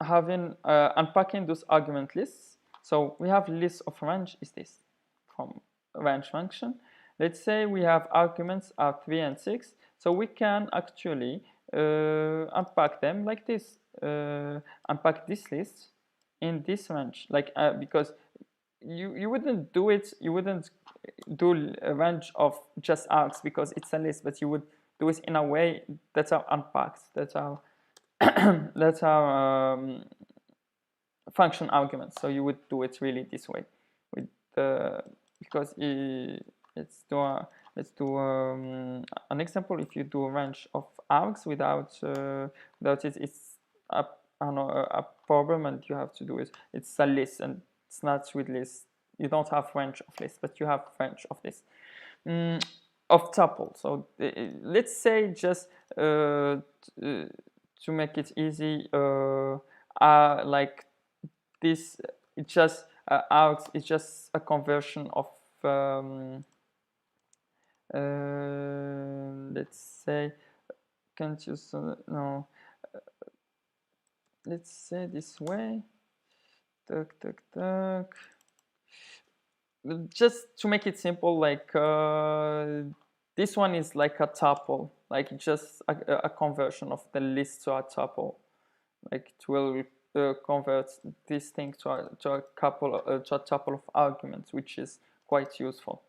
Having unpacking those argument lists. So we have list of range is this from range function. Let's say we have arguments are 3 and 6, so we can actually unpack them like this. Unpack this list in this range, like because you wouldn't do it. You wouldn't do a range of just args because it's a list, but you would do it in a way that's how unpacks. That's how that's how function arguments. So you would do it really this way with because let's do an example. If you do a range of args without it, it's a, I don't know, a problem, and you have to do it. It's a list, and it's not with list. You don't have range of list, but you have range of this of tuple. So let's say just to make it easy, like this, it's just args. It's just a conversion of let's say, can't use no. Let's say this way. Tuck, tuck, tuck. Just to make it simple, like this one is like a tuple, like just a conversion of the list to a tuple. Like it will convert this thing to a tuple of arguments, which is quite useful.